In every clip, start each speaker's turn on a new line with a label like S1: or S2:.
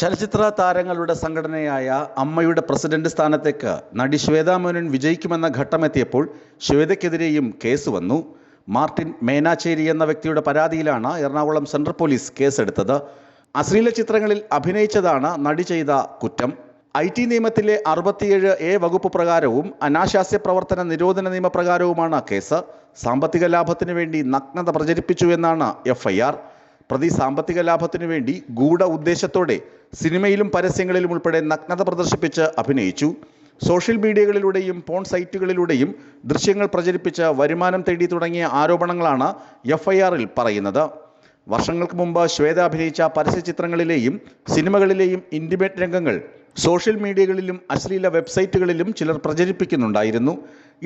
S1: ചലച്ചിത്ര താരങ്ങളുടെ സംഘടനയായ അമ്മയുടെ പ്രസിഡന്റ് സ്ഥാനത്തേക്ക് നടി ശ്വേതാ മേനോൻ വിജയിക്കുമെന്ന ഘട്ടമെത്തിയപ്പോൾ ശ്വേതയ്ക്കെതിരെയും കേസ് വന്നു. മാർട്ടിൻ മേനാച്ചേരി എന്ന വ്യക്തിയുടെ പരാതിയിലാണ് എറണാകുളം സെൻട്രൽ പോലീസ് കേസെടുത്തത്. അശ്ലീല ചിത്രങ്ങളിൽ അഭിനയിച്ചതാണ് നടി ചെയ്ത കുറ്റം. IT നിയമത്തിലെ 67A വകുപ്പ് പ്രകാരവും അനാശാസ്യ പ്രവർത്തന നിരോധന നിയമപ്രകാരവുമാണ് കേസ്. സാമ്പത്തിക ലാഭത്തിനു വേണ്ടി നഗ്നത പ്രചരിപ്പിച്ചു എന്നാണ് FIR. പ്രതി സാമ്പത്തിക ലാഭത്തിനു വേണ്ടി ഗൂഢ ഉദ്ദേശത്തോടെ സിനിമയിലും പരസ്യങ്ങളിലും ഉൾപ്പെടെ നഗ്നത പ്രദർശിപ്പിച്ച് അഭിനയിച്ചു. സോഷ്യൽ മീഡിയകളിലൂടെയും പോൺ സൈറ്റുകളിലൂടെയും ദൃശ്യങ്ങൾ പ്രചരിപ്പിച്ച് വരുമാനം തേടി തുടങ്ങിയ ആരോപണങ്ങളാണ് FIR-ൽ പറയുന്നത്. വർഷങ്ങൾക്ക് മുമ്പ് ശ്വേത അഭിനയിച്ച പരസ്യ ചിത്രങ്ങളിലെയും സിനിമകളിലെയും ഇൻറ്റിമേറ്റ് രംഗങ്ങൾ സോഷ്യൽ മീഡിയകളിലും അശ്ലീല വെബ്സൈറ്റുകളിലും ചിലർ പ്രചരിപ്പിക്കുന്നുണ്ടായിരുന്നു.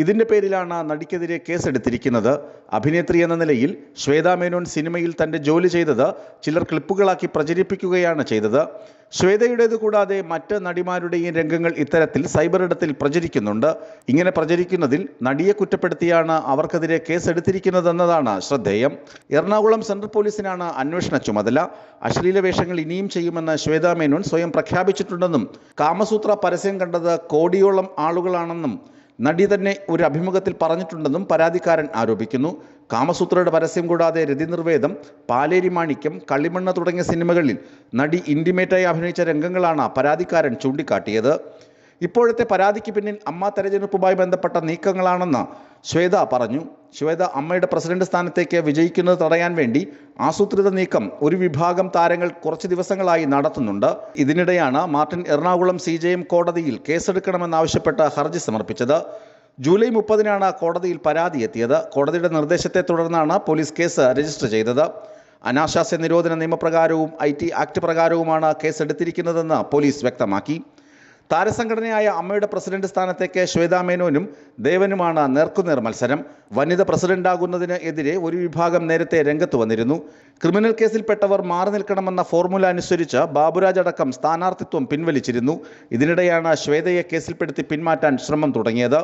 S1: ഇതിൻ്റെ പേരിലാണ് നടിക്കെതിരെ കേസെടുത്തിരിക്കുന്നത്. അഭിനേത്രി എന്ന നിലയിൽ ശ്വേതാ മേനോൻ സിനിമയിൽ തൻ്റെ ജോലി ചെയ്തത് ചിലർ ക്ലിപ്പുകളാക്കി പ്രചരിപ്പിക്കുകയാണ് ചെയ്തത്. ശ്വേതയുടേത് കൂടാതെ മറ്റ് നടിമാരുടെയും രംഗങ്ങൾ ഇത്തരത്തിൽ സൈബർ ഇടത്തിൽ പ്രചരിക്കുന്നുണ്ട്. ഇങ്ങനെ പ്രചരിക്കുന്നതിൽ നടിയെ കുറ്റപ്പെടുത്തിയാണ് അവർക്കെതിരെ കേസെടുത്തിരിക്കുന്നതെന്നതാണ് ശ്രദ്ധേയം. എറണാകുളം സെൻട്രൽ പോലീസിനാണ് അന്വേഷണ ചുമതല. അശ്ലീല വേഷങ്ങൾ ഇനിയും ചെയ്യുമെന്ന് ശ്വേതാ മേനോൻ സ്വയം പ്രഖ്യാപിച്ചിട്ടുണ്ടെന്നും കാമസൂത്ര പരസ്യം കണ്ടത് കോടിയോളം ആളുകളാണെന്നും നടി തന്നെ ഒരു അഭിമുഖത്തിൽ പറഞ്ഞിട്ടുണ്ടെന്നും പരാതിക്കാരൻ ആരോപിക്കുന്നു. കാമസൂത്രയുടെ പരസ്യം കൂടാതെ രതിനിർവേദം, പാലേരി മാണിക്യം, കളിമണ്ണ് തുടങ്ങിയ സിനിമകളിൽ നടി ഇൻറ്റിമേറ്റായി അഭിനയിച്ച രംഗങ്ങളാണ് പരാതിക്കാരൻ ചൂണ്ടിക്കാട്ടിയത്. ഇപ്പോഴത്തെ പരാതിക്ക് പിന്നിൽ അമ്മ തെരഞ്ഞെടുപ്പുമായി ബന്ധപ്പെട്ട നീക്കങ്ങളാണെന്ന് ശ്വേത പറഞ്ഞു. ശ്വേത അമ്മയുടെ പ്രസിഡന്റ് സ്ഥാനത്തേക്ക് വിജയിക്കുന്നത് തടയാൻ വേണ്ടി ആസൂത്രിത നീക്കം ഒരു വിഭാഗം താരങ്ങൾ കുറച്ച് ദിവസങ്ങളായി നടത്തുന്നുണ്ട്. ഇതിനിടെയാണ് മാർട്ടിൻ എറണാകുളം CJM കോടതിയിൽ കേസെടുക്കണമെന്നാവശ്യപ്പെട്ട് ഹർജി സമർപ്പിച്ചത്. ജൂലൈ 30-നാണ് കോടതിയിൽ പരാതി എത്തിയത്. കോടതിയുടെ നിർദ്ദേശത്തെ തുടർന്നാണ് പോലീസ് കേസ് രജിസ്റ്റർ ചെയ്തത്. അനാശാസ്യ നിരോധന നിയമപ്രകാരവും IT ആക്ട് പ്രകാരവുമാണ് കേസെടുത്തിരിക്കുന്നതെന്ന് പോലീസ് വ്യക്തമാക്കി. താരസംഘടനയായ അമ്മയുടെ പ്രസിഡന്റ് സ്ഥാനത്തേക്ക് ശ്വേതാ മേനോനും ദേവനുമാണ് നേർക്കുനേർ മത്സരം. വനിത പ്രസിഡന്റാകുന്നതിന് എതിരെ ഒരു വിഭാഗം നേരത്തെ രംഗത്ത് വന്നിരുന്നു. ക്രിമിനൽ കേസിൽപ്പെട്ടവർ മാറി നിൽക്കണമെന്ന ഫോർമുല അനുസരിച്ച് ബാബുരാജ് അടക്കം സ്ഥാനാർത്ഥിത്വം പിൻവലിച്ചിരുന്നു. ഇതിനിടെയാണ് ശ്വേതയെ കേസിൽപ്പെടുത്തി പിന്മാറ്റാൻ ശ്രമം തുടങ്ങിയത്.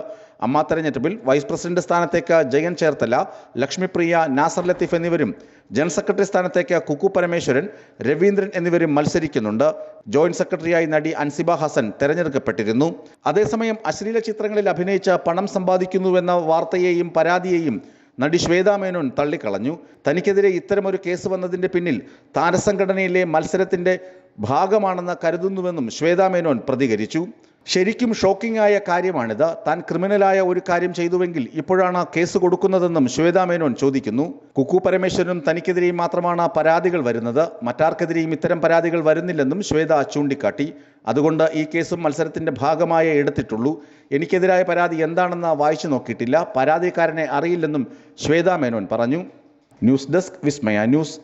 S1: അമ്മ തെരഞ്ഞെടുപ്പിൽ വൈസ് പ്രസിഡന്റ് സ്ഥാനത്തേക്ക് ജയൻ ചേർത്തല, ലക്ഷ്മിപ്രിയ, നാസർ ലത്തീഫ് എന്നിവരും ജനറൽ സെക്രട്ടറി സ്ഥാനത്തേക്ക് കുക്കു പരമേശ്വരൻ, രവീന്ദ്രൻ എന്നിവരും മത്സരിക്കുന്നുണ്ട്. ജോയിന്റ് സെക്രട്ടറിയായി നടി അൻസിബ ഹസൻ തെരഞ്ഞെടുക്കപ്പെട്ടിരുന്നു. അതേസമയം അശ്ലീല ചിത്രങ്ങളിൽ അഭിനയിച്ച് പണം സമ്പാദിക്കുന്നുവെന്ന വാർത്തയെയും പരാതിയെയും നടി ശ്വേതാ മേനോൻ തള്ളിക്കളഞ്ഞു. തനിക്കെതിരെ ഇത്തരമൊരു കേസ് വന്നതിൻ്റെ പിന്നിൽ താരസംഘടനയിലെ മത്സരത്തിൻ്റെ ഭാഗമാണെന്ന് കരുതുന്നുവെന്നും ശ്വേതാ മേനോൻ പ്രതികരിച്ചു. ശരിക്കും ഷോക്കിംഗ് ആയ കാര്യമാണിത്. താൻ ക്രിമിനലായ ഒരു കാര്യം ചെയ്തുവെങ്കിൽ ഇപ്പോഴാണ് കേസ് കൊടുക്കുന്നതെന്നും ശ്വേതാ മേനോൻ ചോദിക്കുന്നു. കുക്കു പരമേശ്വരനും തനിക്കെതിരെയും മാത്രമാണ് പരാതികൾ വരുന്നത്. മറ്റാർക്കെതിരെയും ഇത്തരം പരാതികൾ വരുന്നില്ലെന്നും ശ്വേത ചൂണ്ടിക്കാട്ടി. അതുകൊണ്ട് ഈ കേസും മത്സരത്തിൻ്റെ ഭാഗമായേ എടുത്തിട്ടുള്ളൂ. എനിക്കെതിരായ പരാതി എന്താണെന്ന് വായിച്ചു നോക്കിയിട്ടില്ല. പരാതിക്കാരനെ അറിയില്ലെന്നും ശ്വേതാ മേനോൻ പറഞ്ഞു. ന്യൂസ് ഡെസ്ക് വിസ്മയ ന്യൂസ്.